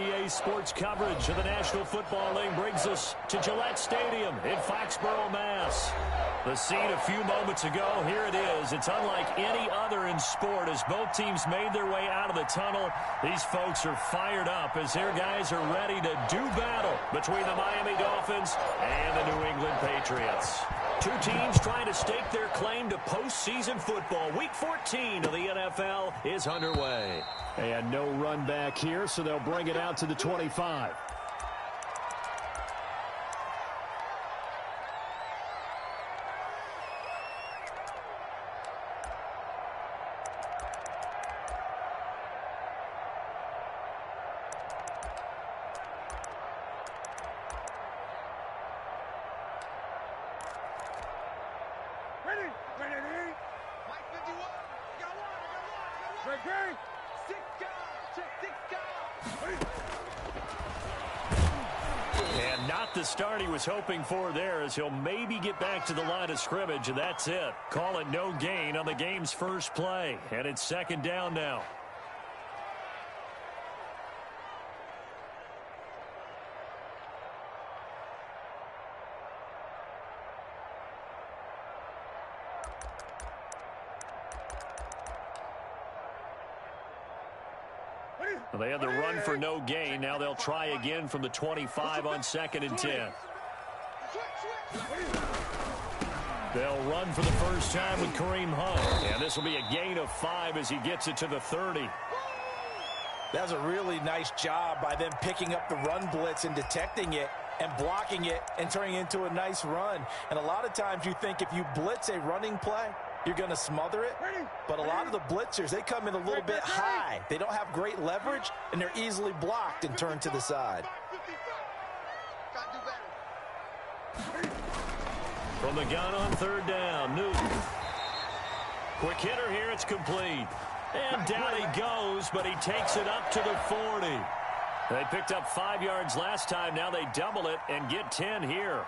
EA Sports coverage of the National Football League brings us to Gillette Stadium in Foxborough, Mass. The scene a few moments ago, here it is. It's unlike any other in sport as both teams made their way out of the tunnel. These folks are fired up as their guys are ready to do battle between the Miami Dolphins and the New England Patriots. Two teams trying to stake their claim to postseason football. Week 14 of the NFL is underway. And no run back here, so they'll bring it out to the 25. And not the start he was hoping for there, as he'll maybe get back to the line of scrimmage, and that's it. Call it no gain on the game's first play, and it's second down now. They had the run for no gain. Now they'll try again from the 25 on 2nd and 10. They'll run for the first time with Kareem Hunt. And this will be a gain of 5 as he gets it to the 30. That was a really nice job by them picking up the run blitz and detecting it and blocking it and turning it into a nice run. And a lot of times you think if you blitz a running play, you're going to smother it. But a lot of the blitzers, they come in a little bit high. They don't have great leverage, and they're easily blocked and turned to the side. From the gun on 3rd down, Newton. Quick hitter here, it's complete. And down he goes, but he takes it up to the 40. They picked up 5 yards last time. Now they double it and get 10 here.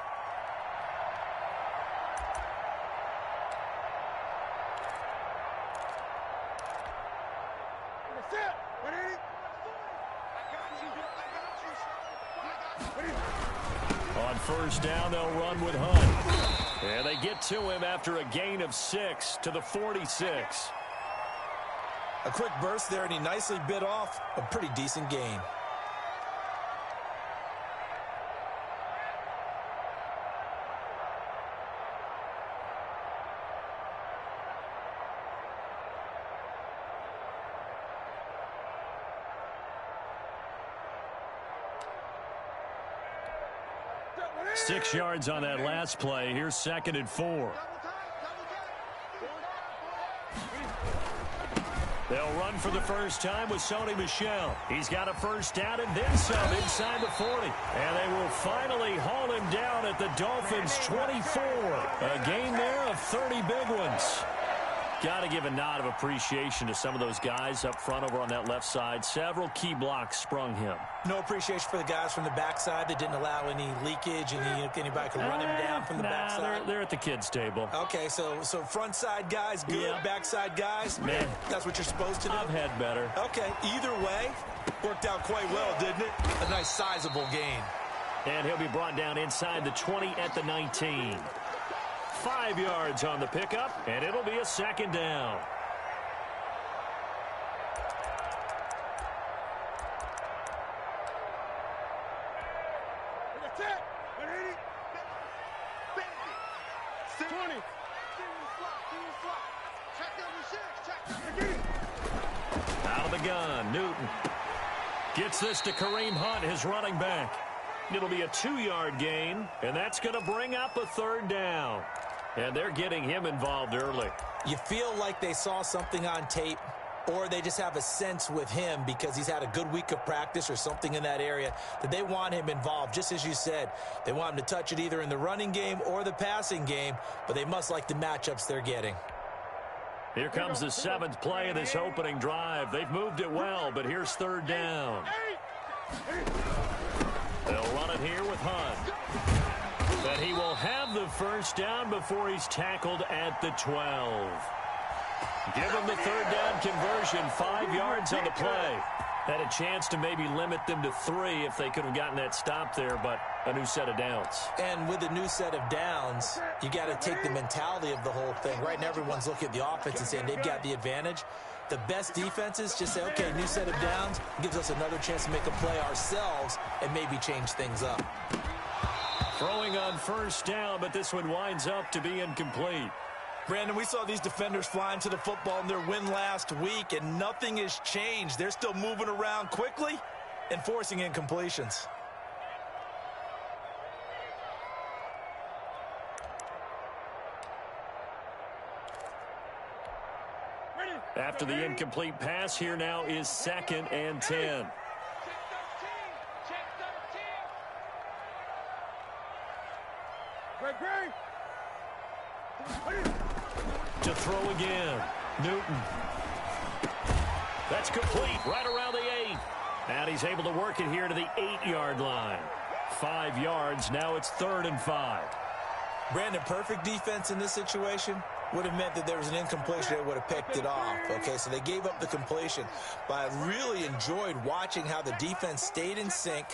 On 1st down, they'll run with Hunt. And they get to him after a gain of 6 to the 46. A quick burst there, and he nicely bit off a pretty decent gain. Six yards on that last play. Here's 2nd and 4. They'll run for the first time with Sony Michel. He's got a first down and then some inside the 40. And they will finally haul him down at the Dolphins' 24. A gain there of 30 big ones. Got to give a nod of appreciation to some of those guys up front over on that left side. Several key blocks sprung him. No appreciation for the guys from the backside that didn't allow any leakage and anybody could run him down from the backside. They're at the kids' table. Okay, so front side guys good, yeah. Backside guys, man, that's what you're supposed to do. I've had better. Okay, either way, worked out quite well, didn't it? A nice sizable gain. And he'll be brought down inside the 20 at the 19. 5 yards on the pickup, and it'll be a 2nd down. Out of the gun, Newton. Gets this to Kareem Hunt, his running back. It'll be a 2-yard gain, and that's going to bring up a 3rd down. And they're getting him involved early. You feel like they saw something on tape, or they just have a sense with him because he's had a good week of practice or something in that area that they want him involved. Just as you said, they want him to touch it either in the running game or the passing game, but they must like the matchups they're getting. Here comes the 7th play of this opening drive. They've moved it well, but here's 3rd down. They'll run it here with Hunt. But he will have the first down before he's tackled at the 12. Give him the 3rd down conversion, 5 yards on the play. Had a chance to maybe limit them to 3 if they could have gotten that stop there, but a new set of downs. And with a new set of downs, you got to take the mentality of the whole thing. Right now, everyone's looking at the offense and saying they've got the advantage. The best defenses just say, okay, new set of downs gives us another chance to make a play ourselves and maybe change things up. Throwing on first down, but this one winds up to be incomplete. Brandon, we saw these defenders flying to the football in their win last week, and nothing has changed. They're still moving around quickly and forcing incompletions. After the incomplete pass, here now is 2nd and 10. To throw again. Newton. That's complete right around the 8. And he's able to work it here to the 8-yard line. 5 yards. Now it's 3rd and 5. Brandon, perfect defense in this situation would have meant that there was an incompletion that would have picked it off. Okay, so they gave up the completion. But I really enjoyed watching how the defense stayed in sync,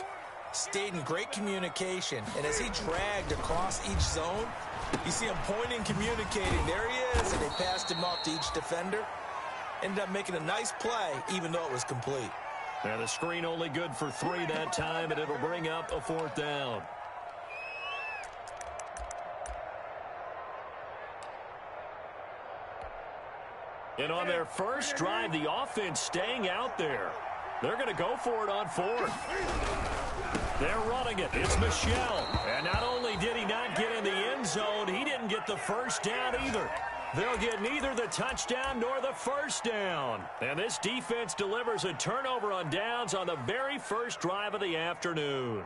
stayed in great communication, and as he dragged across each zone, you see him pointing, communicating. There he is, and they passed him off to each defender. Ended up making a nice play, even though it was complete. And the screen only good for 3 that time, and it'll bring up a 4th down. And on their first drive, the offense staying out there. They're going to go for it on 4th. They're running it. It's Michel. And not only did he not get in the end zone, he didn't get the first down either. They'll get neither the touchdown nor the first down. And this defense delivers a turnover on downs on the very first drive of the afternoon.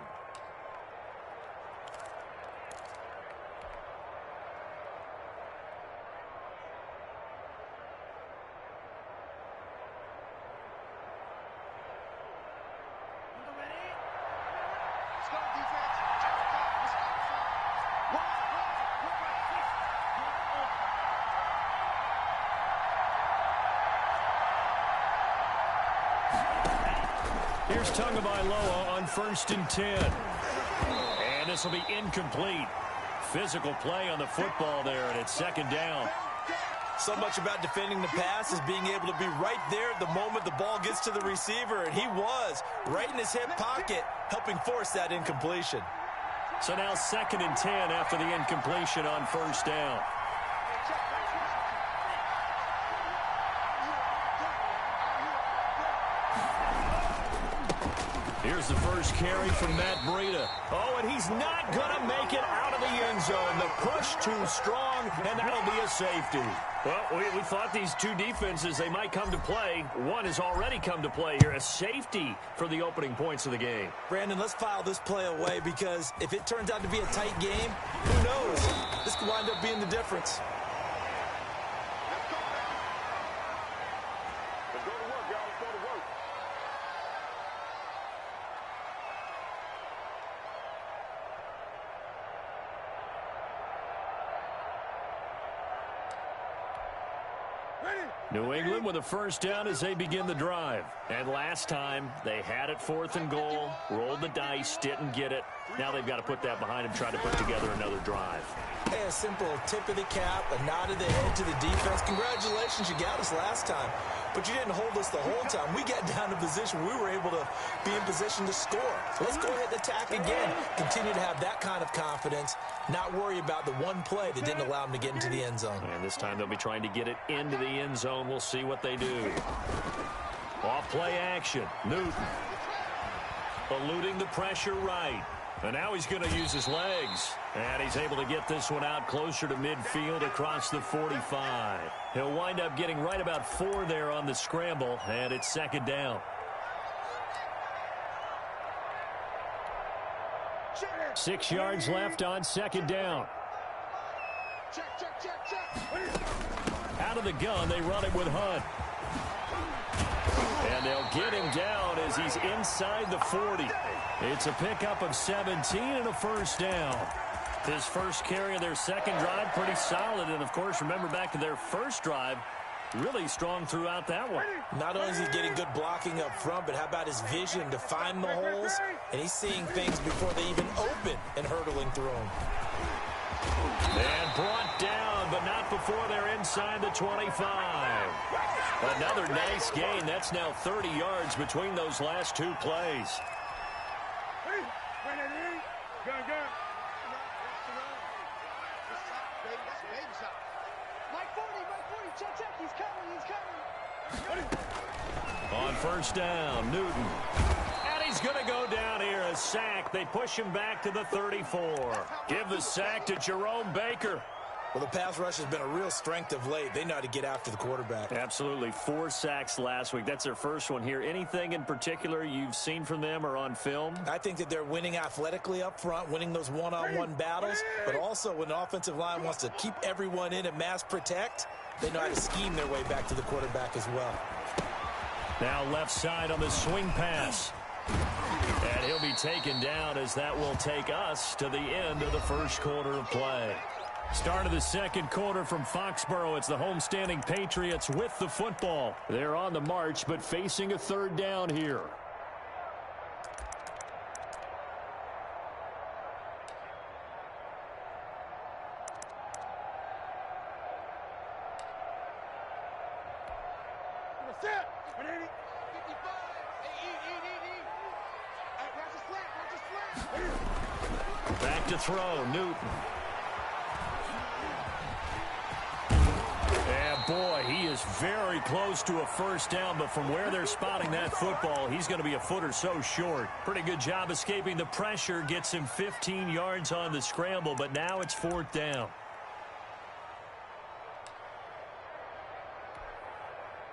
Here's Tagovailoa on 1st and 10. And this will be incomplete. Physical play on the football there, and it's 2nd down. So much about defending the pass is being able to be right there at the moment the ball gets to the receiver, and he was right in his hip pocket, helping force that incompletion. So now 2nd and 10 after the incompletion on 1st down. Here's the first carry from Matt Breida. Oh, and he's not going to make it out of the end zone. The push too strong, and that'll be a safety. Well, we thought these two defenses, they might come to play. One has already come to play here. A safety for the opening points of the game. Brandon, let's file this play away because if it turns out to be a tight game, who knows? This could wind up being the difference. New England with a first down as they begin the drive. And last time, they had it 4th and goal, rolled the dice, didn't get it. Now they've got to put that behind them, try to put together another drive. Hey, a simple tip of the cap, a nod of the head to the defense. Congratulations, you got us last time. But you didn't hold us the whole time. We got down to position. We were able to be in position to score. So let's go ahead and attack again. Continue to have that kind of confidence. Not worry about the one play that didn't allow them to get into the end zone. And this time they'll be trying to get it into the end zone. We'll see what they do. Off play action. Newton. Eluding the pressure right. And now he's going to use his legs. And he's able to get this one out closer to midfield across the 45. He'll wind up getting right about 4 there on the scramble, and it's 2nd down. Check. 6 yards left on 2nd down. Check. Out of the gun, they run it with Hunt. And they'll get him down as he's inside the 40. It's a pickup of 17 and a first down. His first carry of their second drive, pretty solid. And, of course, remember back to their first drive, really strong throughout that one. Not only is he getting good blocking up front, but how about his vision to find the holes? And he's seeing things before they even open and hurdling through them. And brought down, but not before they're inside the 25. Another nice gain. That's now 30 yards between those last two plays. On first down, Newton. And he's going to go down here. A sack. They push him back to the 34. Give the sack to Jerome Baker. Well, the pass rush has been a real strength of late. They know how to get after the quarterback. Absolutely. 4 sacks last week. That's their first one here. Anything in particular you've seen from them or on film? I think that they're winning athletically up front, winning those one-on-one battles, but also when the offensive line wants to keep everyone in and mass protect, they know how to scheme their way back to the quarterback as well. Now left side on the swing pass. And he'll be taken down as that will take us to the end of the first quarter of play. Start of the second quarter from Foxborough. It's the homestanding Patriots with the football. They're on the march, but facing a third down here. Back to throw, Newton. And boy, he is very close to a first down, but from where they're spotting that football, he's going to be a foot or so short. Pretty good job escaping the pressure, gets him 15 yards on the scramble, but now it's fourth down.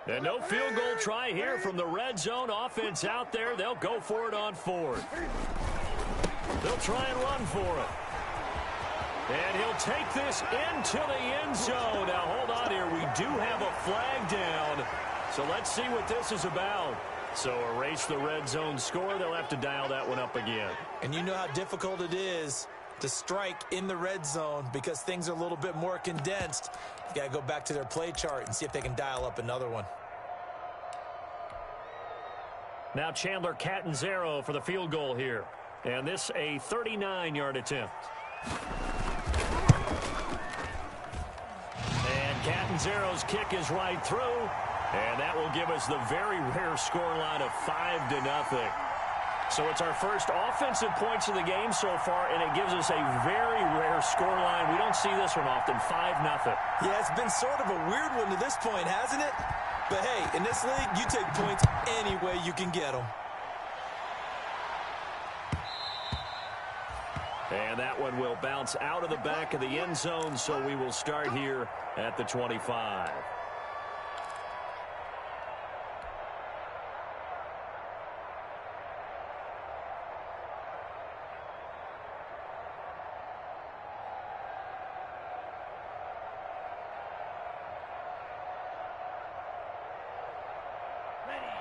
And no field goal try here from the red zone. Offense out there. They'll go for it on fourth. They'll try and run for it. And he'll take this into the end zone. Now, hold on here. We do have a flag down. So let's see what this is about. So erase the red zone score. They'll have to dial that one up again. And you know how difficult it is to strike in the red zone because things are a little bit more condensed. You got to go back to their play chart and see if they can dial up another one. Now Chandler Catanzaro for the field goal here. And this a 39-yard attempt. And Catanzaro's kick is right through. And that will give us the very rare scoreline of 5-0. So it's our first offensive points of the game so far, and it gives us a very rare scoreline. We don't see this one often, 5-0. Yeah, it's been sort of a weird one to this point, hasn't it? But hey, in this league, you take points any way you can get them. And that one will bounce out of the back of the end zone, so we will start here at the 25.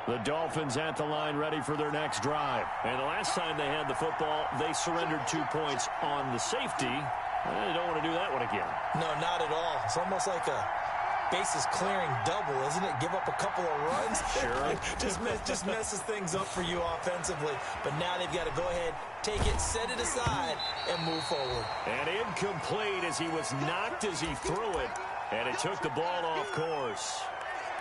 The Dolphins at the line ready for their next drive. And the last time they had the football, they surrendered 2 points on the safety. They don't want to do that one again. No, not at all. It's almost like a bases clearing double, isn't it? Give up a couple of runs. Sure. just messes things up for you offensively. But now they've got to go ahead, take it, set it aside, and move forward. And incomplete as he was knocked as he threw it. And it took the ball off course.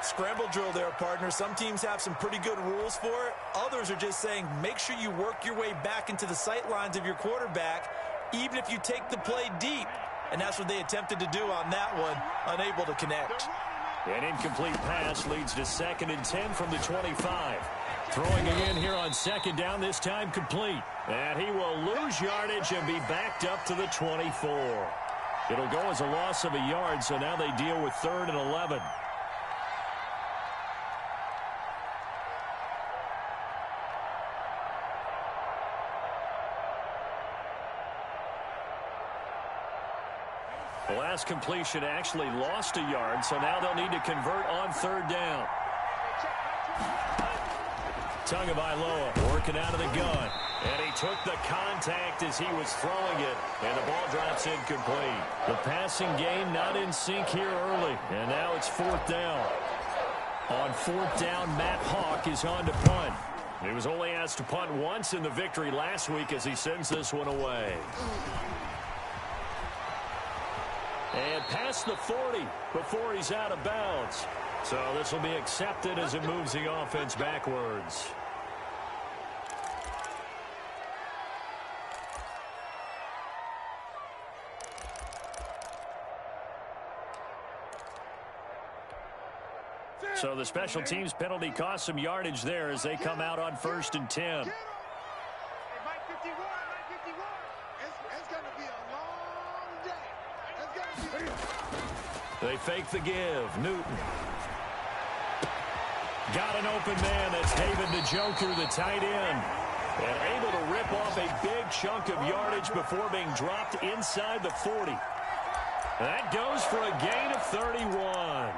Scramble drill there, partner. Some teams have some pretty good rules for it. Others are just saying make sure you work your way back into the sight lines of your quarterback, even if you take the play deep. And that's what they attempted to do on that one, unable to connect. An incomplete pass leads to 2nd and 10 from the 25. Throwing again here on 2nd down, this time complete. And he will lose yardage and be backed up to the 24. It'll go as a loss of a yard, so now they deal with 3rd and 11. The last completion actually lost a yard, so now they'll need to convert on 3rd down. Tagovailoa working out of the gun. And he took the contact as he was throwing it, and the ball drops incomplete. The passing game not in sync here early, and now it's 4th down. On 4th down, Matt Hawk is on to punt. He was only asked to punt once in the victory last week as he sends this one away. And past the 40 before he's out of bounds. So this will be accepted as it moves the offense backwards. So the special teams penalty cost some yardage there as they come out on 1st and 10. They fake the give. Newton. Got an open man. That's David Njoku, the tight end. And able to rip off a big chunk of yardage before being dropped inside the 40. That goes for a gain of 31.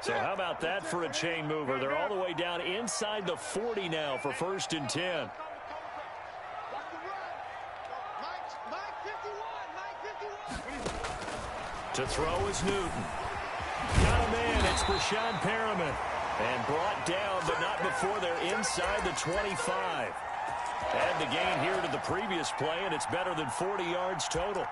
So how about that for a chain mover? They're all the way down inside the 40 now for 1st and 10. To throw is Newton. Got a man. It's Breshad Perriman. And brought down, but not before they're inside the 25. Add the gain here to the previous play, and it's better than 40 yards total.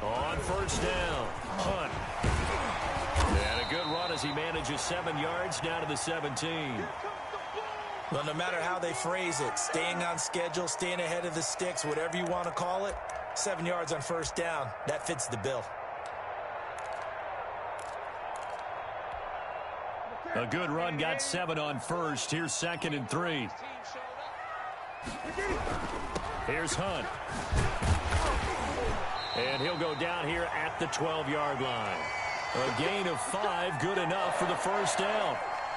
On 1st down, punt. And a good run as he manages 7 yards down to the 17. Well, no matter how they phrase it, staying on schedule, staying ahead of the sticks, whatever you want to call it, 7 yards on 1st down, that fits the bill. A good run got 7 on 1st. Here's 2nd and 3. Here's Hunt. And he'll go down here at the 12-yard line. A gain of 5, good enough for the 1st down.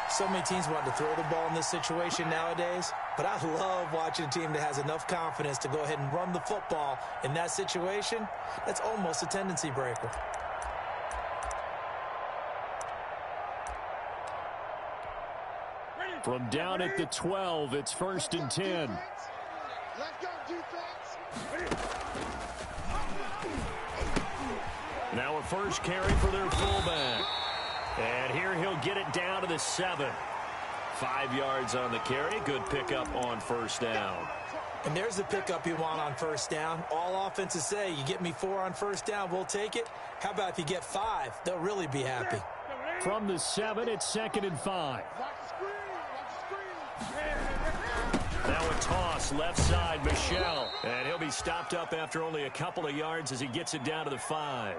So many teams want to throw the ball in this situation nowadays, but I love watching a team that has enough confidence to go ahead and run the football in that situation. That's almost a tendency breaker. From down at the 12, it's 1st and 10. Let's go, defense. Now a first carry for their fullback. And here he'll get it down to the 7. 5 yards on the carry. Good pickup on 1st down. And there's the pickup you want on 1st down. All offenses say, you get me 4 on 1st down, we'll take it. How about if you get 5? They'll really be happy. From the 7, it's 2nd and 5. Now a toss, left side, Michel. And he'll be stopped up after only a couple of yards as he gets it down to the 5.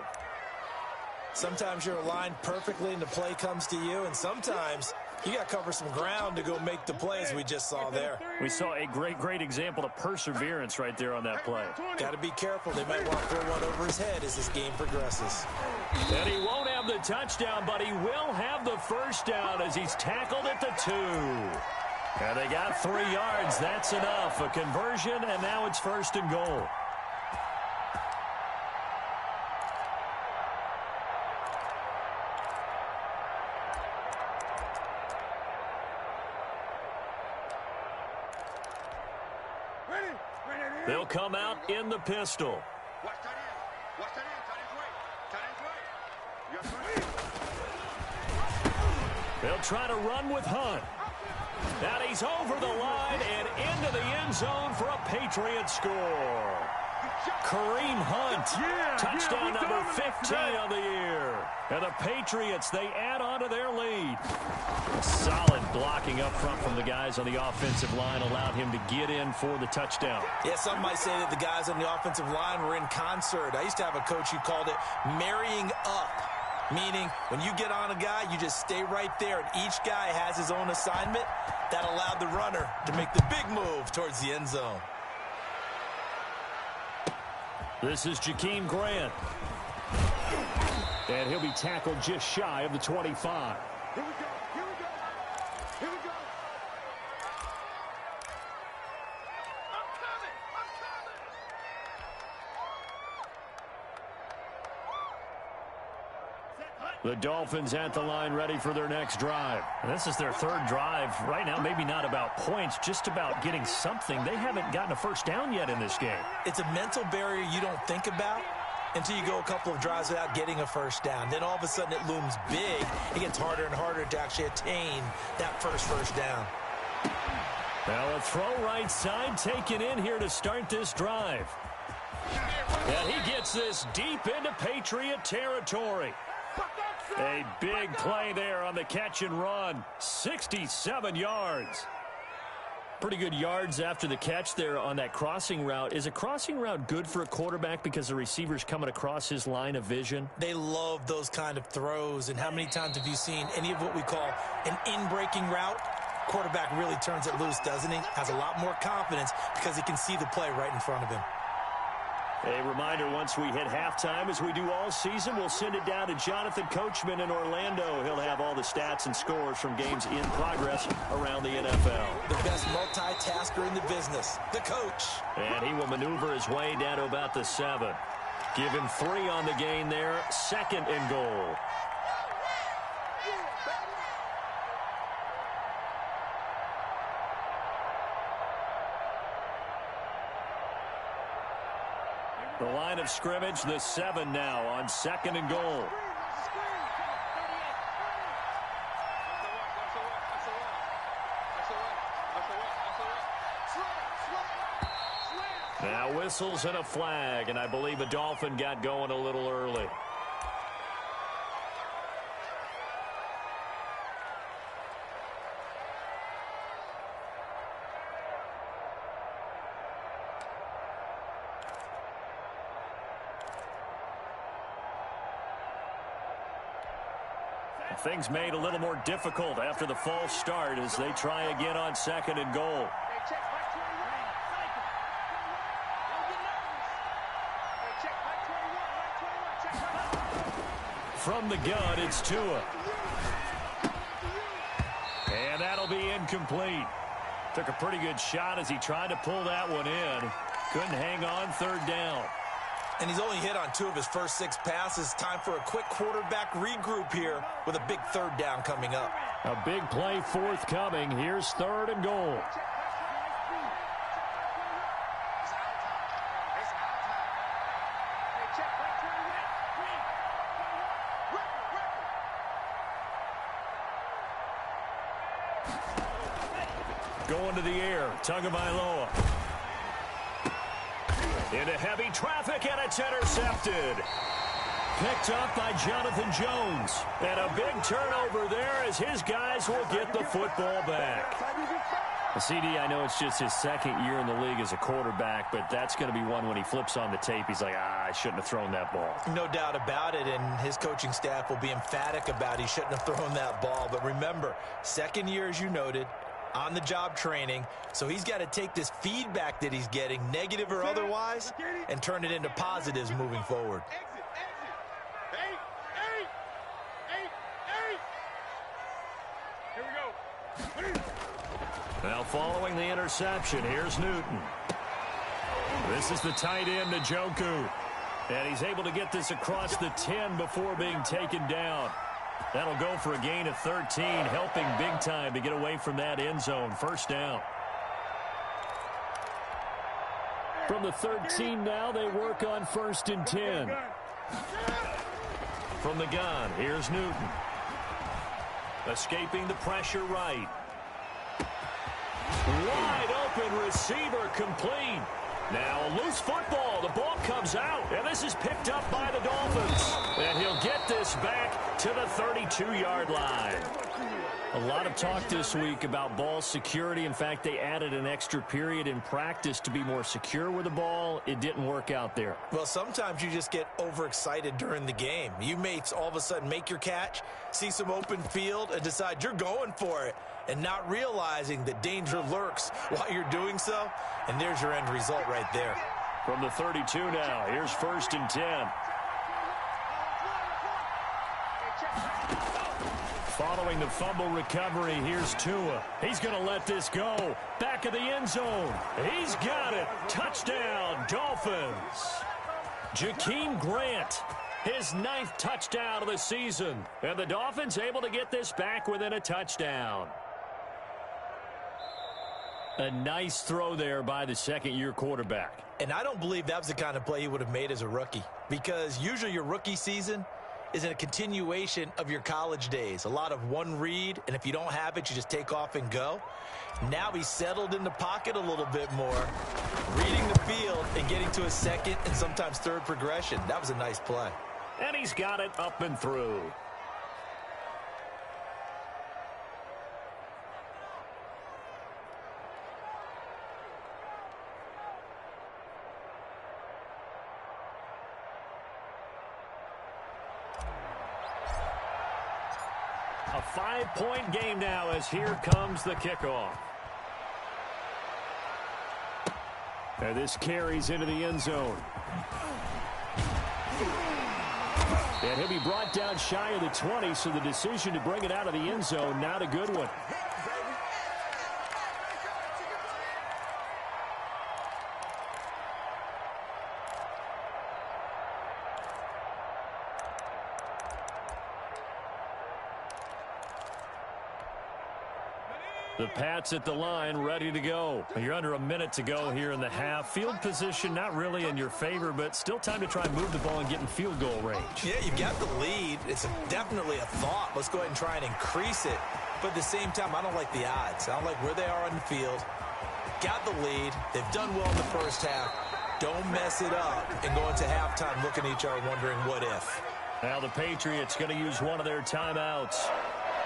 Sometimes you're aligned perfectly and the play comes to you, and sometimes you got to cover some ground to go make the plays we just saw there. We saw a great example of perseverance right there on that play. Got to be careful. They might want to throw one over his head as this game progresses. And he won't have the touchdown, but he will have the 1st down as he's tackled at the 2. And they got 3 yards. That's enough. A conversion, and now it's 1st and goal. They'll come out in the pistol. Watch that in. Watch that in. Tight end's right. Tight end's right. They'll try to run with Hunt. Now he's over the line and into the end zone for a Patriot score. Kareem Hunt, touchdown number 15 of the year. And the Patriots, they add on to their lead. Solid blocking up front from the guys on the offensive line allowed him to get in for the touchdown. Yeah, some might say that the guys on the offensive line were in concert. I used to have a coach who called it marrying up, meaning when you get on a guy, you just stay right there, and each guy has his own assignment. That allowed the runner to make the big move towards the end zone. This is Jakeem Grant. And he'll be tackled just shy of the 25. Here we go. Here we go. Here we go. I'm coming. I'm coming. The Dolphins at the line ready for their next drive. And this is their third drive. Right now, maybe not about points, just about getting something. They haven't gotten a first down yet in this game. It's a mental barrier you don't think about until you go a couple of drives without getting a first down. Then all of a sudden it looms big. It gets harder and harder to actually attain that first down. Now a throw right side taken in here to start this drive. And he gets this deep into Patriot territory. A big play there on the catch and run. 67 yards. Pretty good yards after the catch there on that crossing route. Is a crossing route good for a quarterback because the receiver's coming across his line of vision? They love those kind of throws. And how many times have you seen any of what we call an in-breaking route? Quarterback really turns it loose, doesn't he? Has a lot more confidence because he can see the play right in front of him. A reminder, once we hit halftime, as we do all season, we'll send it down to Jonathan Coachman in Orlando. He'll have all the stats and scores from games in progress around the NFL. The best multitasker in the business, the coach. And he will maneuver his way down to about the 7. Give him 3 on the gain there. 2nd and goal. The line of scrimmage, the 7 now on 2nd and goal. Now whistles and a flag, and I believe a Dolphin got going a little early. Things made a little more difficult after the false start as they try again on 2nd and goal. From the gun, it's Tua. And that'll be incomplete. Took a pretty good shot as he tried to pull that one in. Couldn't hang on 3rd down. And he's only hit on 2 of his first 6 passes. Time for a quick quarterback regroup here with a big 3rd down coming up. A big play forthcoming. Here's 3rd and goal. Going to the air, Tagovailoa. Into heavy traffic, and it's intercepted. Picked up by Jonathan Jones. And a big turnover there as his guys will get the football back. CD, I know it's just his 2nd year in the league as a quarterback, but that's going to be one when he flips on the tape. He's like, I shouldn't have thrown that ball. No doubt about it, and his coaching staff will be emphatic about he shouldn't have thrown that ball. But remember, 2nd year, as you noted, on-the-job training, so he's got to take this feedback that he's getting, negative or otherwise, and turn it into positives moving forward. Here we go. Now following the interception, here's Newton. This is the tight end, Njoku. And he's able to get this across the 10 before being taken down. That'll go for a gain of 13, helping big time to get away from that end zone. 1st down. From the 13 now, they work on 1st and 10. From the gun, here's Newton. Escaping the pressure right. Wide open receiver complete. Now a loose football. The ball comes out, and this is picked up by the Dolphins. And he'll get this back to the 32-yard line. A lot of talk this week about ball security. In fact, they added an extra period in practice to be more secure with the ball. It didn't work out there. Well, sometimes you just get overexcited during the game. You may all of a sudden make your catch, see some open field, and decide you're going for it, and not realizing that danger lurks while you're doing so. And there's your end result right there. From the 32 now, here's 1st and 10. Following the fumble recovery, here's Tua. He's going to let this go. Back of the end zone. He's got it. Touchdown, Dolphins. Jakeem Grant, his 9th touchdown of the season. And the Dolphins able to get this back within a touchdown. A nice throw there by the second-year quarterback. And I don't believe that was the kind of play he would have made as a rookie, because usually your rookie season is in a continuation of your college days. A lot of one read, and if you don't have it, you just take off and go. Now he's settled in the pocket a little bit more, reading the field and getting to a second and sometimes third progression. That was a nice play. And he's got it up and through. A 5-point game now as here comes the kickoff. And this carries into the end zone. And he'll be brought down shy of the 20, so the decision to bring it out of the end zone, not a good one. The Pats at the line, ready to go. You're under a minute to go here in the half. Field position not really in your favor, but still time to try and move the ball and get in field goal range. Yeah, you've got the lead. It's definitely a thought. Let's go ahead and try and increase it. But at the same time, I don't like the odds. I don't like where they are on the field. Got the lead. They've done well in the first half. Don't mess it up and go into halftime looking at each other wondering what if. Now the Patriots going to use one of their timeouts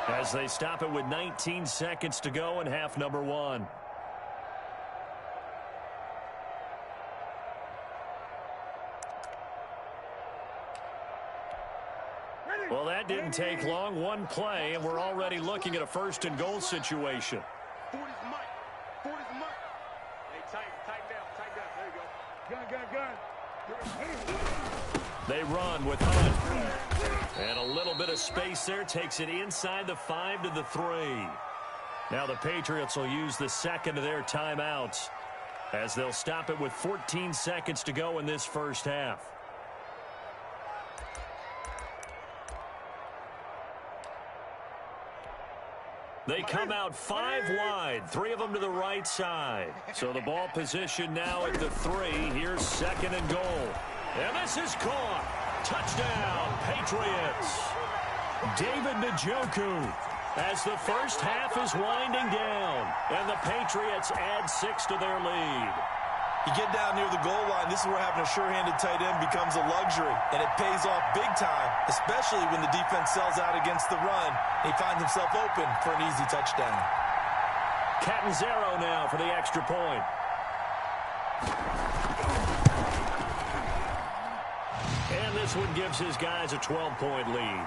as they stop it with 19 seconds to go in half number 1. Well, that didn't take long. One play, and we're already looking at a 1st and goal situation. 40's Mike. 40's Mike. Hey, tighten down. There you go. Gun. They run with Hunt. And a little bit of space there takes it inside the 5 to the 3. Now the Patriots will use the second of their timeouts as they'll stop it with 14 seconds to go in this first half. They come out 5 wide, 3 of them to the right side. So the ball position now at the 3. Here's 2nd and goal. And this is caught. Touchdown, Patriots. David Njoku as the first half is winding down. And the Patriots add 6 to their lead. You get down near the goal line, this is where having a sure-handed tight end becomes a luxury. And it pays off big time, especially when the defense sells out against the run. And he finds himself open for an easy touchdown. Catanzaro now for the extra point. And this one gives his guys a 12-point lead.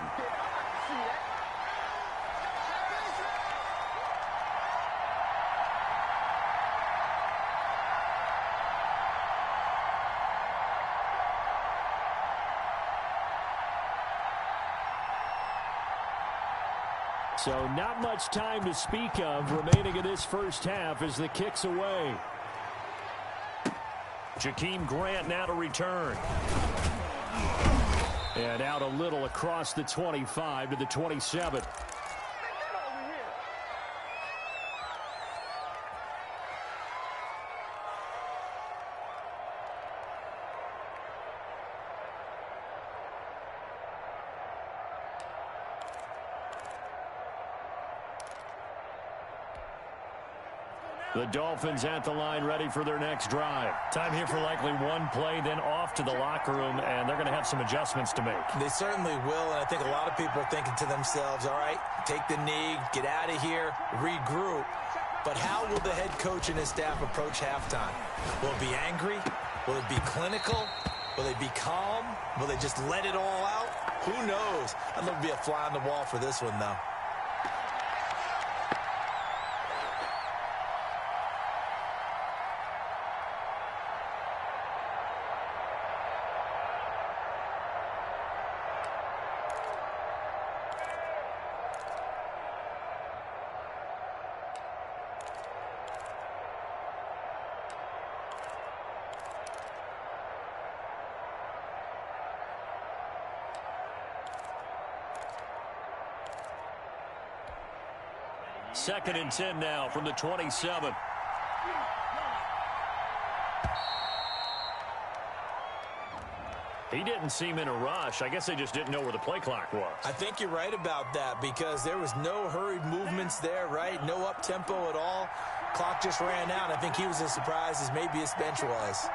So not much time to speak of remaining in this first half as the kick's away. Jakeem Grant now to return. And out a little across the 25 to the 27. The Dolphins at the line ready for their next drive. Time here for likely one play, then off to the locker room, and they're going to have some adjustments to make. They certainly will, and I think a lot of people are thinking to themselves, all right, take the knee, get out of here, regroup. But how will the head coach and his staff approach halftime? Will it be angry? Will it be clinical? Will they be calm? Will they just let it all out? Who knows? I'd love to be a fly on the wall for this one, though. 2nd and 10 now from the 27. He didn't seem in a rush. I guess they just didn't know where the play clock was. I think you're right about that because there was no hurried movements there, right? No up-tempo at all. Clock just ran out. I think he was as surprised as maybe his bench was.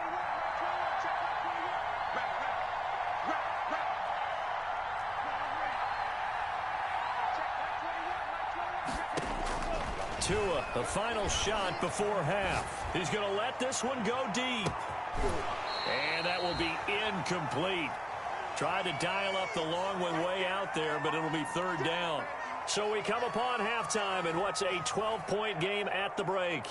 Tua, the final shot before half. He's going to let this one go deep. And that will be incomplete. Tried to dial up the long one way out there, but it'll be 3rd down. So we come upon halftime in what's a 12-point game at the break.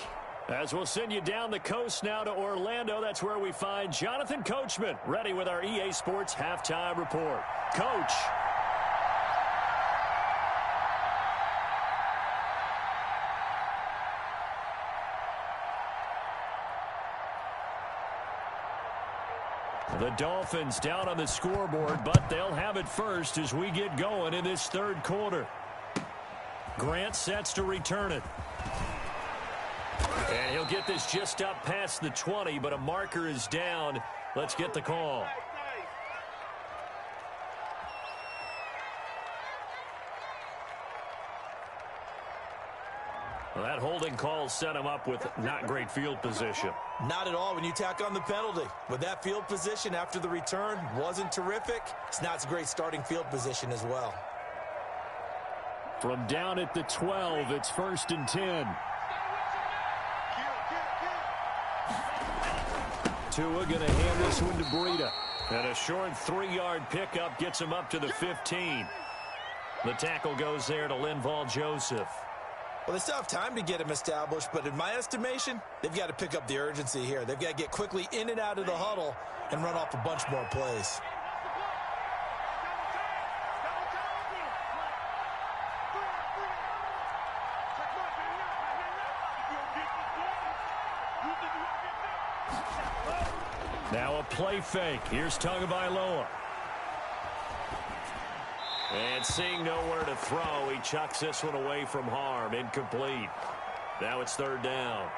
As we'll send you down the coast now to Orlando, that's where we find Jonathan Coachman ready with our EA Sports Halftime Report. Coach. The Dolphins down on the scoreboard, but they'll have it first as we get going in this 3rd quarter. Grant sets to return it. And he'll get this just up past the 20, but a marker is down. Let's get the call. Well, that holding call set him up with not great field position. Not at all when you tack on the penalty. With that field position after the return wasn't terrific. It's not a great starting field position as well. From down at the 12, it's 1st and 10. Tua going to hand this one to Breida. And a short 3-yard pickup gets him up to the 15. The tackle goes there to Linval Joseph. Well, they still have time to get him established, but in my estimation, they've got to pick up the urgency here. They've got to get quickly in and out of the huddle and run off a bunch more plays. Now a play fake. Here's Tagovailoa. And seeing nowhere to throw, he chucks this one away from harm. Incomplete. Now it's 3rd down.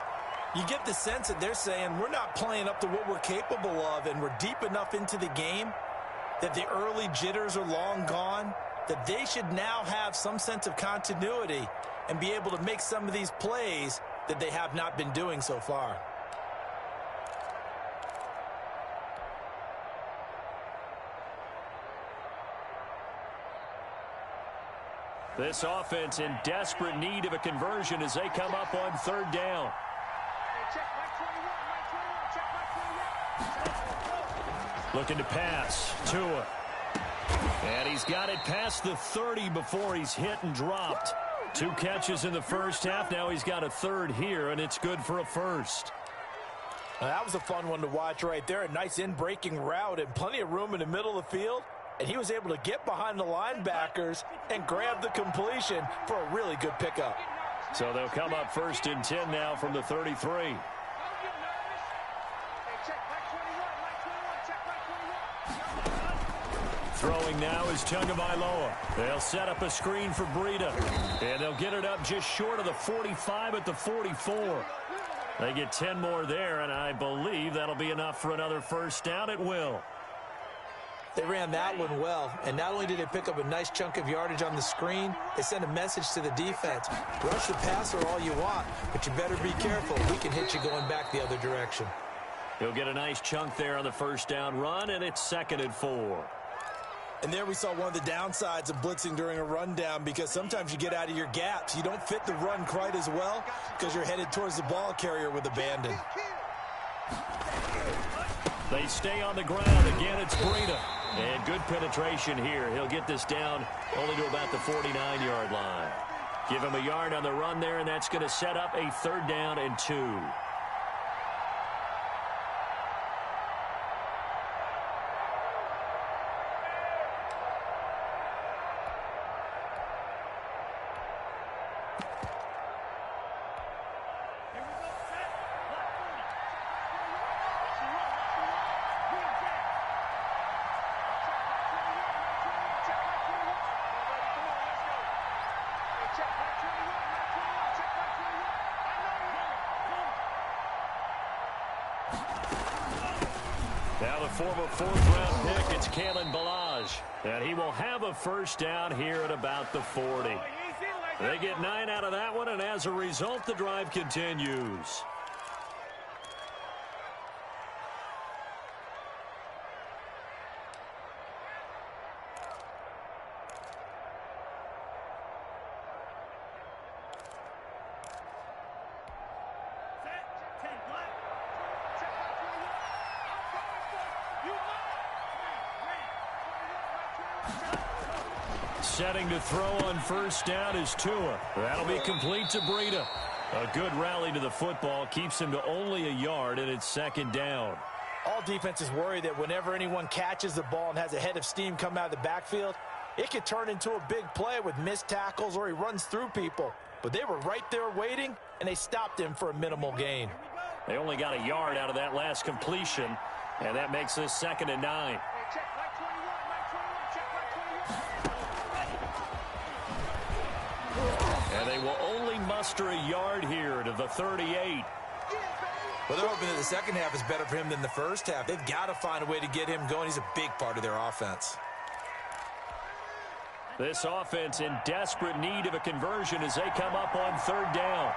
You get the sense that they're saying we're not playing up to what we're capable of, and we're deep enough into the game that the early jitters are long gone, that they should now have some sense of continuity and be able to make some of these plays that they have not been doing so far. This offense in desperate need of a conversion as they come up on 3rd down. Looking to pass. Tua. And he's got it past the 30 before he's hit and dropped. 2 catches in the first half. Now he's got a 3rd here, and it's good for a 1st. Now, that was a fun one to watch right there. A nice in-breaking route and plenty of room in the middle of the field. And he was able to get behind the linebackers and grab the completion for a really good pickup. So they'll come up 1st and 10 now from the 33. Throwing now is Tagovailoa. They'll set up a screen for Breida. And they'll get it up just short of the 45 at the 44. They get 10 more there, and I believe that'll be enough for another 1st down. It will. They ran that one well, and not only did they pick up a nice chunk of yardage on the screen, they sent a message to the defense. Rush the passer all you want, but you better be careful. We can hit you going back the other direction. He'll get a nice chunk there on the 1st down run, and it's 2nd and 4. And there we saw one of the downsides of blitzing during a rundown, because sometimes you get out of your gaps. You don't fit the run quite as well because you're headed towards the ball carrier with abandon. They stay on the ground. Again, it's Breida. And good penetration here. He'll get this down only to about the 49-yard line. Give him a yard on the run there, and that's going to set up a 3rd down and 2. Now the former fourth-round pick, it's Kalen Ballage. And he will have a first down here at about the 40. They get 9 out of that one, and as a result, the drive continues. Setting to throw on first down is Tua. That'll be complete to Breida. A good rally to the football keeps him to only a yard, and it's second down. All defenses worry that whenever anyone catches the ball and has a head of steam come out of the backfield, it could turn into a big play with missed tackles or he runs through people. But they were right there waiting, and they stopped him for a minimal gain. They only got a yard out of that last completion, and that makes this second and 9. And they will only muster a yard here to the 38. Well, they're hoping that the second half is better for him than the first half. They've got to find a way to get him going. He's a big part of their offense. This offense in desperate need of a conversion as they come up on third down.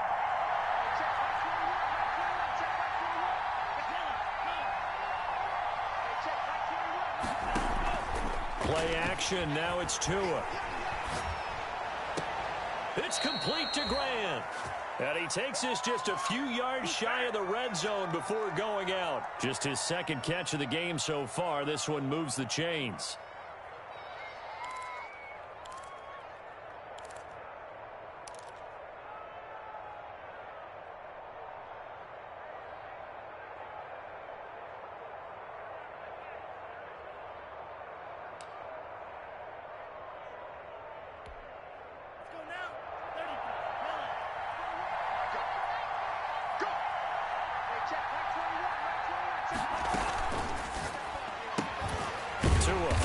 Play action. Now it's Tua. It's complete to Grant. And he takes this just a few yards shy of the red zone before going out. Just his second catch of the game so far. This one moves the chains.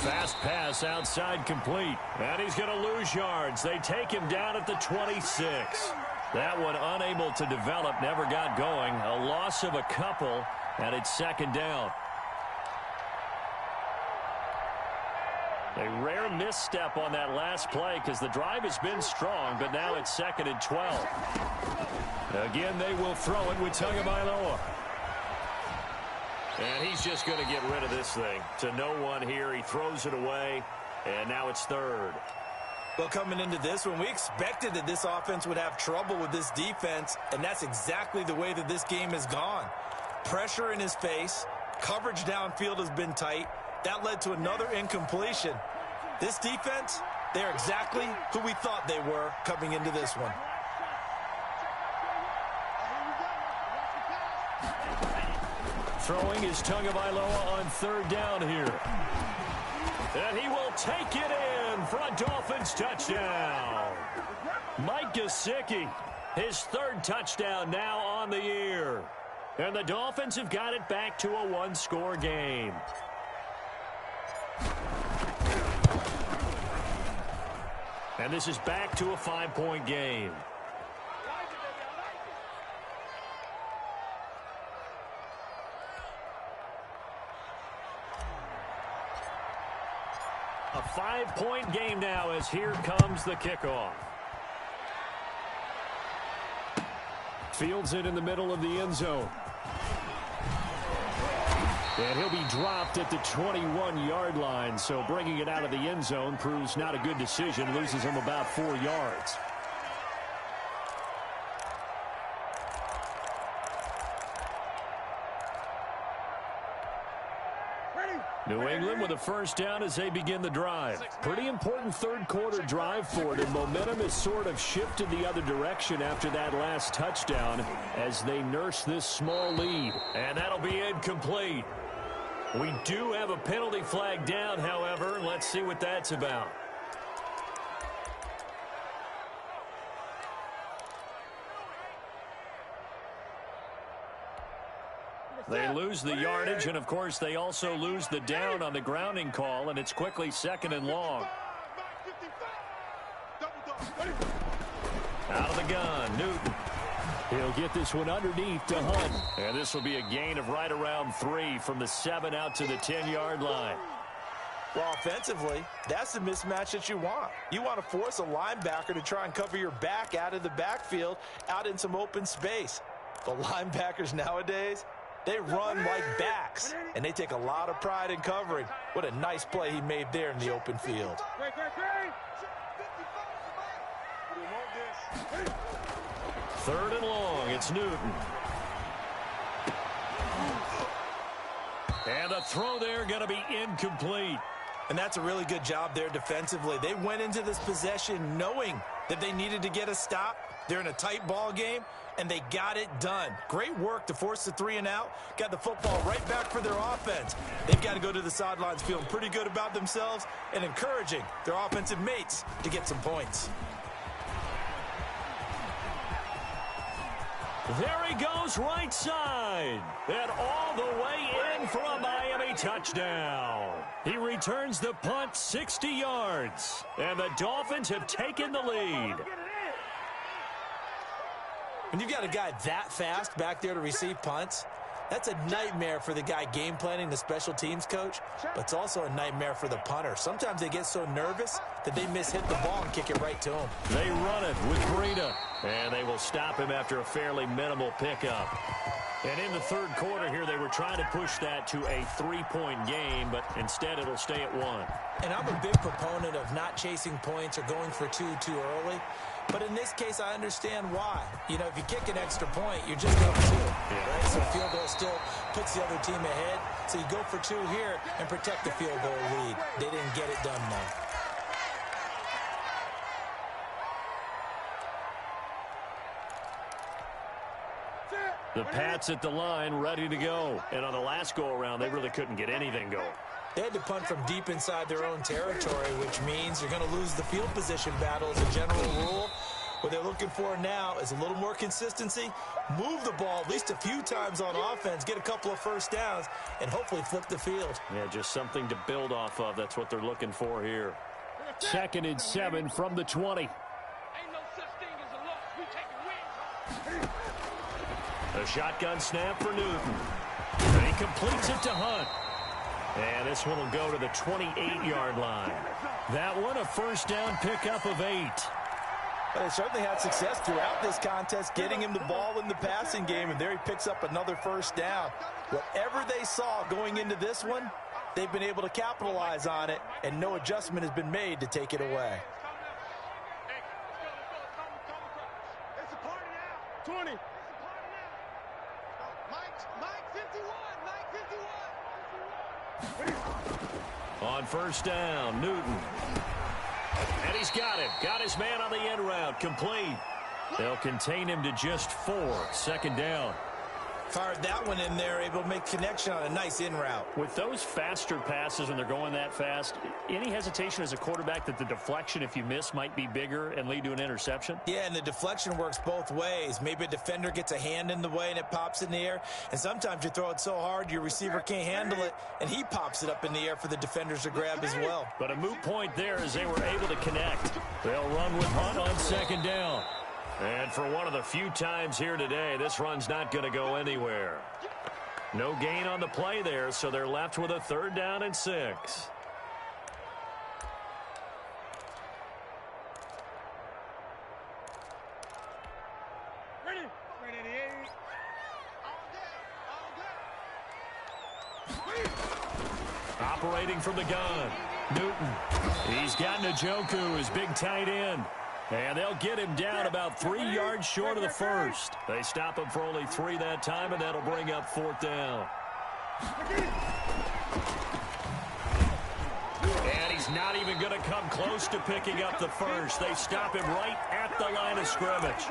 Fast pass outside complete. And he's going to lose yards. They take him down at the 26. That one unable to develop, never got going. A loss of a couple, and it's second down. A rare misstep on that last play because the drive has been strong, but now it's second and 12. Again, they will throw it with Tagovailoa. And he's just going to get rid of this thing. To no one here. He throws it away, and now it's third. Well, coming into this one, we expected that this offense would have trouble with this defense, and that's exactly the way that this game has gone. Pressure in his face. Coverage downfield has been tight. That led to another incompletion. This defense, they're exactly who we thought they were coming into this one. Throwing is Tagovailoa on third down here. And he will take it in for a Dolphins touchdown. Mike Gesicki, his third touchdown now on the year. And the Dolphins have got it back to a one-score game. And this is back to a 5-point game. A 5-point game now as here comes the kickoff. Fields it in the middle of the end zone. And he'll be dropped at the 21-yard line, so bringing it out of the end zone proves not a good decision. Loses him about 4 yards. New England with a first down as they begin the drive. Pretty important third-quarter drive for them. Momentum has sort of shifted the other direction after that last touchdown as they nurse this small lead. And that'll be incomplete. We do have a penalty flag down, however. Let's see what that's about. They lose the yardage, and, of course, they also lose the down on the grounding call, and it's quickly second and long. Out of the gun, Newton. He'll get this one underneath to Hunt. And this will be a gain of right around 3 from the 7 out to the 10-yard line. Well, offensively, that's the mismatch that you want. You want to force a linebacker to try and cover your back out of the backfield, out in some open space. The linebackers nowadays, they run like backs, and they take a lot of pride in covering. What a nice play he made there in the open field. Third and long, it's Newton. And the throw there going to be incomplete. And that's a really good job there defensively. They went into this possession knowing that they needed to get a stop. They're in a tight ball game, and they got it done. Great work to force the 3 and out. Got the football right back for their offense. They've got to go to the sidelines feeling pretty good about themselves and encouraging their offensive mates to get some points. There he goes right side. And all the way in for a Miami touchdown. He returns the punt 60 yards. And the Dolphins have taken the lead. When you've got a guy that fast back there to receive punts, that's a nightmare for the guy game planning, the special teams coach, but it's also a nightmare for the punter. Sometimes they get so nervous that they mishit the ball and kick it right to him. They run it with Breida, and they will stop him after a fairly minimal pickup. And in the third quarter here, they were trying to push that to a 3-point game, but instead it'll stay at 1. And I'm a big proponent of not chasing points or going for 2 too early. But in this case, I understand why. You know, if you kick an extra point, you're just up 2. Right? So field goal still puts the other team ahead. So you go for 2 here and protect the field goal lead. They didn't get it done, though. The Pats at the line, ready to go. And on the last go-around, they really couldn't get anything going. They had to punt from deep inside their own territory, which means you're going to lose the field position battle as a general rule. What they're looking for now is a little more consistency, move the ball at least a few times on offense, get a couple of first downs, and hopefully flip the field. Yeah, just something to build off of. That's what they're looking for here. 2nd and 7 from the 20. Ain't no such thing as a loss. We take wins. A shotgun snap for Newton. And he completes it to Hunt. And this one will go to the 28-yard line. That one, a first down pickup of 8. But they certainly had success throughout this contest, getting him the ball in the passing game, and there he picks up another first down. Whatever they saw going into this one, they've been able to capitalize on it, and no adjustment has been made to take it away. It's a party now. 20. It's a party now. Mike 51. Mike 51. On first down, Newton. And he's got it. Got his man on the end route. Complete. They'll contain him to just 4. 2nd down. Fired that one in there, able to make connection on a nice in route. With those faster passes when they're going that fast, any hesitation as a quarterback that the deflection, if you miss, might be bigger and lead to an interception? Yeah, and the deflection works both ways. Maybe a defender gets a hand in the way and it pops in the air. And sometimes you throw it so hard your receiver can't handle it, and he pops it up in the air for the defenders to grab as well. But a moot point there as they were able to connect. They'll run with Hunt on 2nd down. And for one of the few times here today, this run's not going to go anywhere. No gain on the play there, so they're left with a 3rd down and 6. Ready. 88. Operating from the gun, Newton. He's got Njoku, his big tight end. And they'll get him down about 3 yards short of the first. They stop him for only 3 that time, and that'll bring up 4th down. And he's not even going to come close to picking up the first. They stop him right at the line of scrimmage.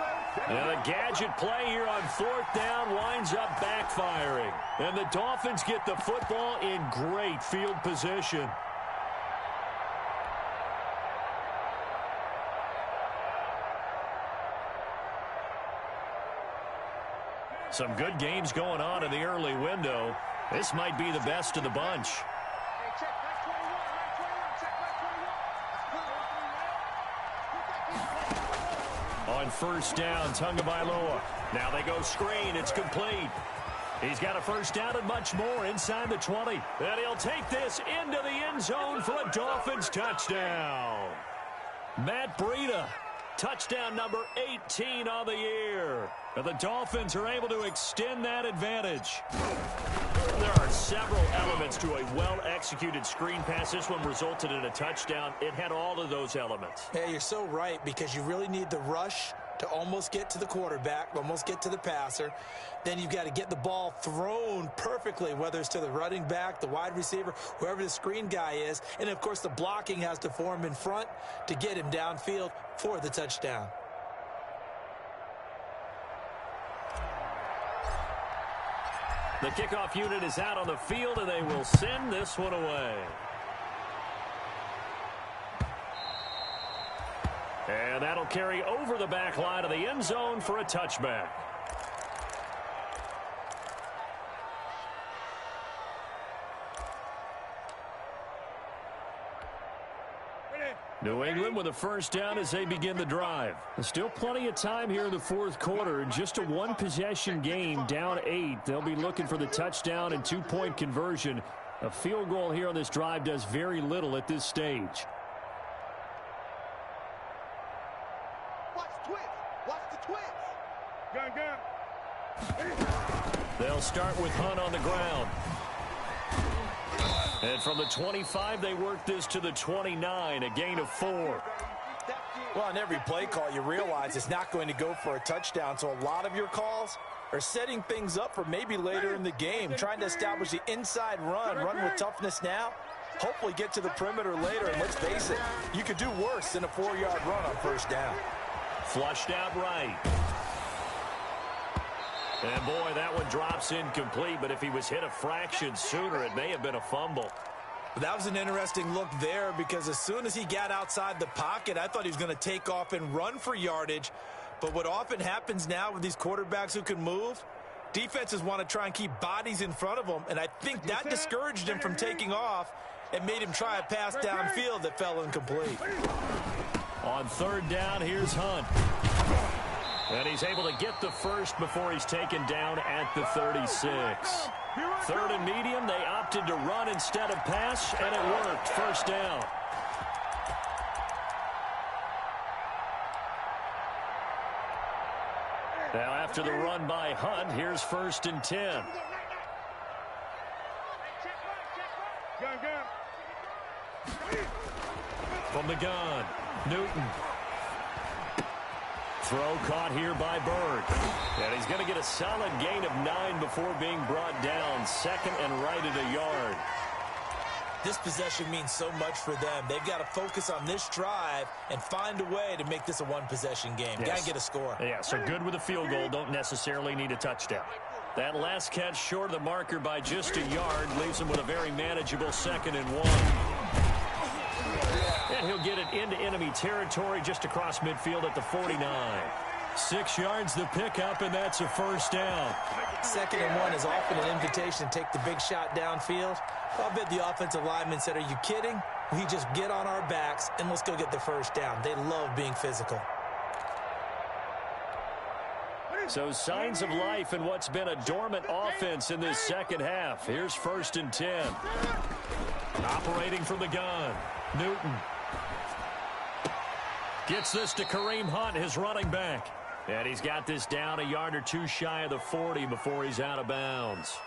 Now the gadget play here on 4th down winds up backfiring. And the Dolphins get the football in great field position. Some good games going on in the early window. This might be the best of the bunch. Hey, check back 21. Check back 21. on first down. Tagovailoa. Now they go screen. It's complete. He's got a first down and much more inside the 20. And he'll take this into the end zone for a Dolphins touchdown. Matt Breida, touchdown number 18 on the year. And the Dolphins are able to extend that advantage. There are several elements to a well-executed screen pass. This one resulted in a touchdown. It had all of those elements. Yeah, you're so right, because you really need the rush to almost get to the quarterback, almost get to the passer. Then you've got to get the ball thrown perfectly, whether it's to the running back, the wide receiver, whoever the screen guy is. And, of course, the blocking has to form in front to get him downfield for the touchdown. The kickoff unit is out on the field, and they will send this one away. And that'll carry over the back line of the end zone for a touchback. New England with a first down as they begin the drive. There's still plenty of time here in the fourth quarter. Just a one-possession game, down 8. They'll be looking for the touchdown and two-point conversion. A field goal here on this drive does very little at this stage. Watch the twist. Watch the twist. Gun. They'll start with Hunt on the ground. And from the 25, they work this to the 29, a gain of 4. Well, on every play call, you realize it's not going to go for a touchdown, so a lot of your calls are setting things up for maybe later in the game, trying to establish the inside run with toughness now, hopefully get to the perimeter later, and let's face it, you could do worse than a 4-yard run on first down. Flushed out right. And, boy, that one drops incomplete, but if he was hit a fraction sooner, it may have been a fumble. That was an interesting look there, because as soon as he got outside the pocket, I thought he was going to take off and run for yardage. But what often happens now with these quarterbacks who can move, defenses want to try and keep bodies in front of them, and I think that discouraged him from taking off and made him try a pass downfield that fell incomplete. On third down, here's Hunt. And he's able to get the first before he's taken down at the 36. Third and medium, they opted to run instead of pass, and it worked. First down. Now after the run by Hunt, here's first and 10. From the gun, Newton. Throw caught here by Bird. And he's going to get a solid gain of 9 before being brought down. Second and right at a yard. This possession means so much for them. They've got to focus on this drive and find a way to make this a one-possession game. Yes. Got to get a score. Yeah, so good with a field goal. Don't necessarily need a touchdown. That last catch short of the marker by just a yard leaves him with a very manageable 2nd and 1. And he'll get it into enemy territory just across midfield at the 49. 6 yards the pickup, and that's a first down. 2nd and 1 is often an invitation to take the big shot downfield. I'll bet the offensive lineman said, "Are you kidding? We just get on our backs and let's go get the first down." They love being physical. So signs of life in what's been a dormant offense in this second half. Here's first and 10. Operating from the gun, Newton. Gets this to Kareem Hunt, his running back. And he's got this down a yard or two shy of the 40 before he's out of bounds.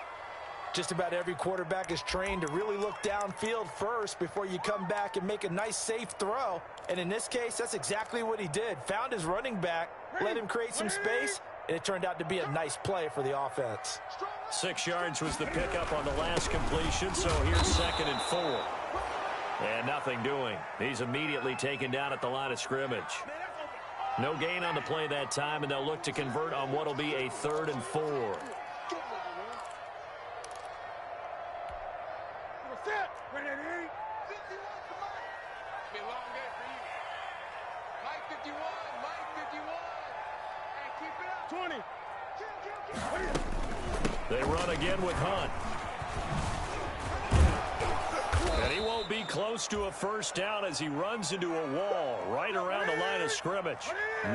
Just about every quarterback is trained to really look downfield first before you come back and make a nice, safe throw. And in this case, that's exactly what he did. Found his running back, let him create some space, and it turned out to be a nice play for the offense. 6 yards was the pickup on the last completion, so here's 2nd and 4. And nothing doing. He's immediately taken down at the line of scrimmage. No gain on the play that time, and they'll look to convert on what will be a 3rd and 4. They run again with Hunt. And he won't be close to a first down as he runs into a wall right around the line of scrimmage.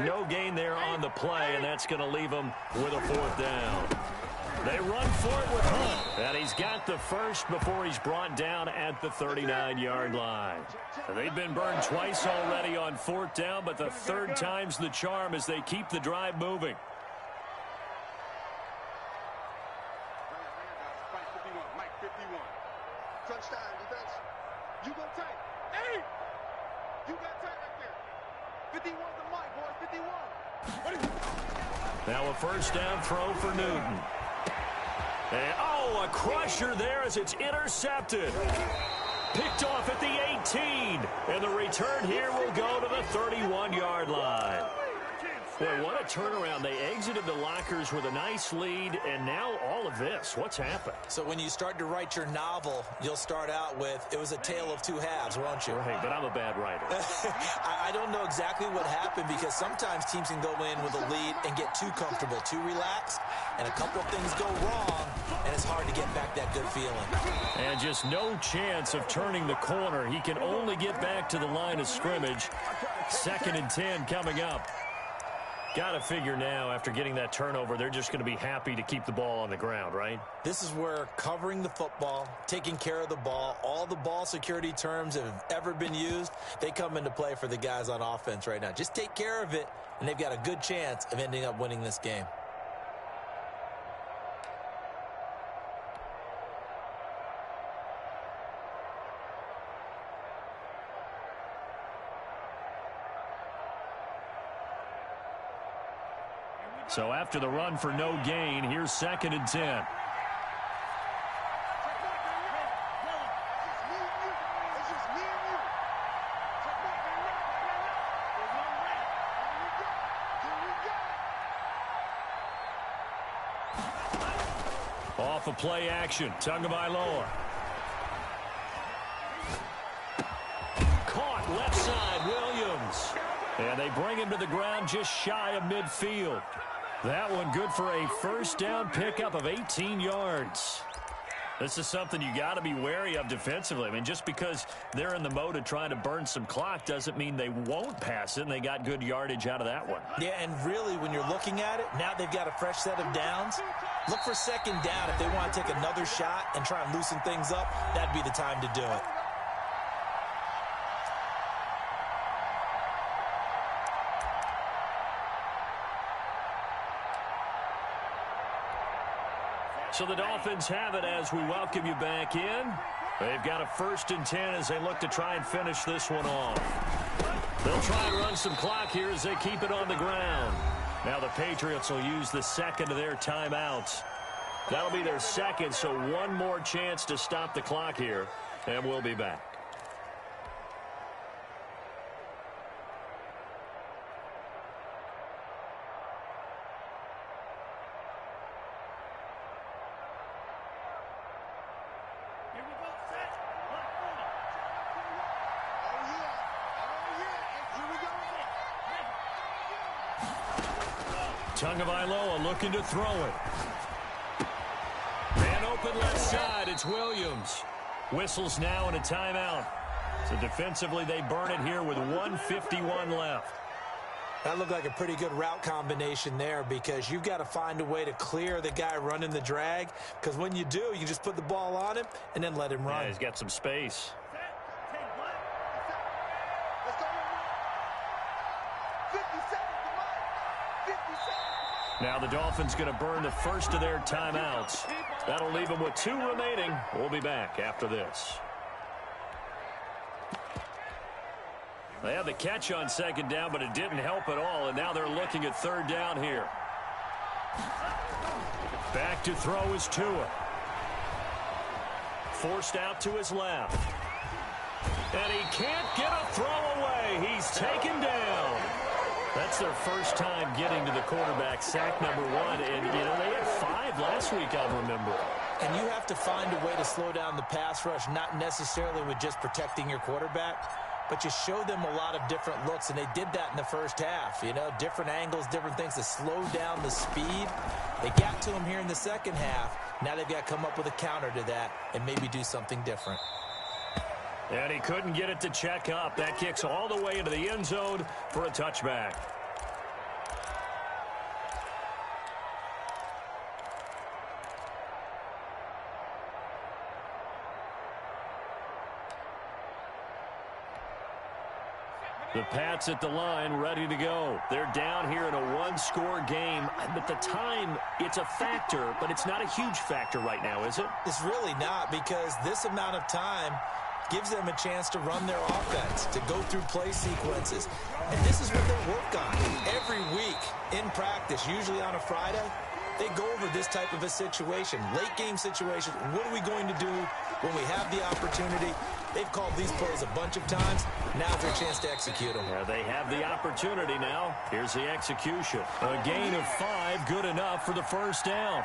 No gain there on the play, and that's going to leave him with a fourth down. They run for it with Hunt, and he's got the first before he's brought down at the 39-yard line. They've been burned twice already on fourth down, but the third time's the charm as they keep the drive moving. Touchdown, defense. You go tight. Hey! You got tight right there. 51 the mic, boys. 51. Now a first down throw for Newton. And, oh, a crusher there as it's intercepted. Picked off at the 18. And the return here will go to the 31-yard line. Boy, what a turnaround. They exited the lockers with a nice lead, and now all of this. What's happened? So when you start to write your novel, you'll start out with, it was a tale of two halves, won't you? Right, but I'm a bad writer. I don't know exactly what happened because sometimes teams can go in with a lead and get too comfortable, too relaxed, and a couple of things go wrong, and it's hard to get back that good feeling. And just no chance of turning the corner. He can only get back to the line of scrimmage. 2nd and 10 coming up. Got to figure now, after getting that turnover, they're just going to be happy to keep the ball on the ground, right? This is where covering the football, taking care of the ball, all the ball security terms that have ever been used, they come into play for the guys on offense right now. Just take care of it, and they've got a good chance of ending up winning this game. So after the run for no gain, here's 2nd and 10. Off of play action, Tagovailoa. Caught left side, Williams. And they bring him to the ground just shy of midfield. That one good for a first down pickup of 18 yards. This is something you got to be wary of defensively. I mean, just because they're in the mode of trying to burn some clock doesn't mean they won't pass it, and they got good yardage out of that one. Yeah, and really, when you're looking at it, now they've got a fresh set of downs. Look for 2nd down. If they want to take another shot and try and loosen things up, that'd be the time to do it. So the Dolphins have it as we welcome you back in. They've got a 1st and 10 as they look to try and finish this one off. They'll try and run some clock here as they keep it on the ground. Now the Patriots will use the 2nd of their timeouts. That'll be their 2nd, so one more chance to stop the clock here, and we'll be back. Tagovailoa looking to throw it. Man open left side. It's Williams. Whistles now and a timeout. So defensively they burn it here with 1:51 left. That looked like a pretty good route combination there because you've got to find a way to clear the guy running the drag because when you do, you just put the ball on him and then let him run. Yeah, he's got some space. Now the Dolphins going to burn the first of their timeouts. That'll leave them with 2 remaining. We'll be back after this. They had the catch on 2nd down, but it didn't help at all, and now they're looking at 3rd down here. Back to throw is Tua. Forced out to his left. And he can't get a throw away. He's taken down. That's their first time getting to the quarterback, sack number 1. And, you know, they had 5 last week, I remember. And you have to find a way to slow down the pass rush, not necessarily with just protecting your quarterback, but you show them a lot of different looks, and they did that in the first half. You know, different angles, different things to slow down the speed. They got to him here in the second half. Now they've got to come up with a counter to that and maybe do something different. And he couldn't get it to check up. That kicks all the way into the end zone for a touchback. The Pats at the line, ready to go. They're down here in a one-score game. At the time, it's a factor, but it's not a huge factor right now, is it? It's really not, because this amount of time gives them a chance to run their offense, to go through play sequences. And this is what they work on every week in practice, usually on a Friday. They go over this type of a situation, late-game situation. What are we going to do when we have the opportunity? They've called these plays a bunch of times. Now's their chance to execute them. Yeah, they have the opportunity now. Here's the execution. A gain of 5, good enough for the first down.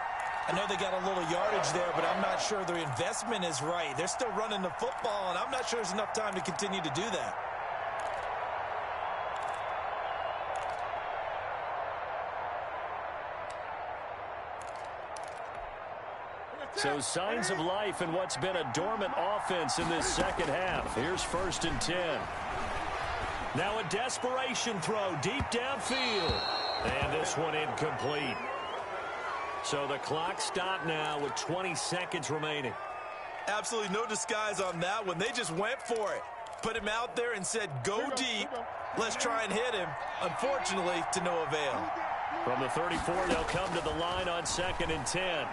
I know they got a little yardage there, but I'm not sure their investment is right. They're still running the football, and I'm not sure there's enough time to continue to do that. So signs of life in what's been a dormant offense in this second half. Here's 1st and 10. Now a desperation throw deep downfield. And this one incomplete. So the clock stopped now with 20 seconds remaining. Absolutely no disguise on that one. They just went for it. Put him out there and said, go deep. Let's try and hit him. Unfortunately, to no avail. From the 34, they'll come to the line on 2nd and 10.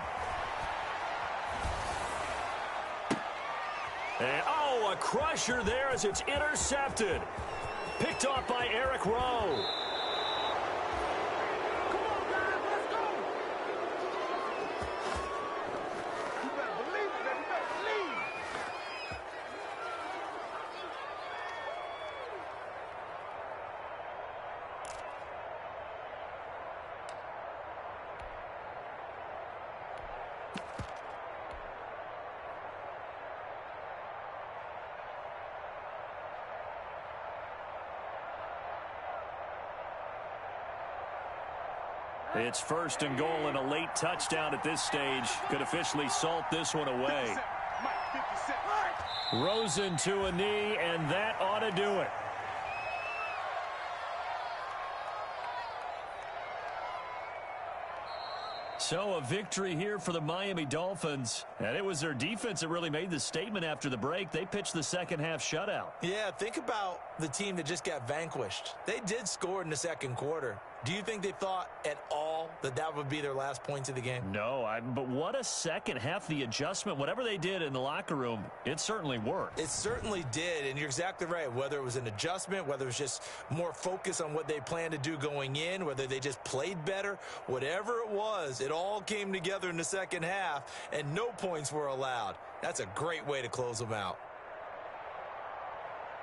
And, oh, a crusher there as it's intercepted. Picked off by Eric Rowe. It's 1st and goal, and a late touchdown at this stage could officially salt this one away. Rosen to a knee, and that ought to do it. So a victory here for the Miami Dolphins. And it was their defense that really made the statement after the break. They pitched the second half shutout. Yeah, think about the team that just got vanquished. They did score in the second quarter. Do you think they thought at all that that would be their last points of the game? No, but what a second half. The adjustment, whatever they did in the locker room, it certainly worked. It certainly did, and you're exactly right. Whether it was an adjustment, whether it was just more focus on what they planned to do going in, whether they just played better, whatever it was, it all came together in the second half, and no points were allowed. That's a great way to close them out.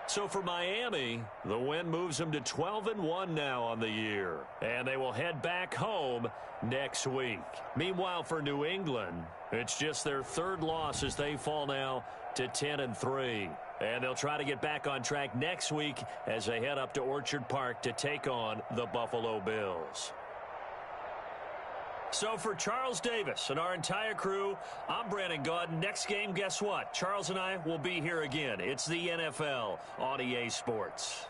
So for Miami, the win moves them to 12-1 now on the year. And they will head back home next week. Meanwhile, for New England, it's just their 3rd loss as they fall now to 10-3. And they'll try to get back on track next week as they head up to Orchard Park to take on the Buffalo Bills. So for Charles Davis and our entire crew, I'm Brandon Gaudin. Next game, guess what? Charles and I will be here again. It's the NFL on EA Sports.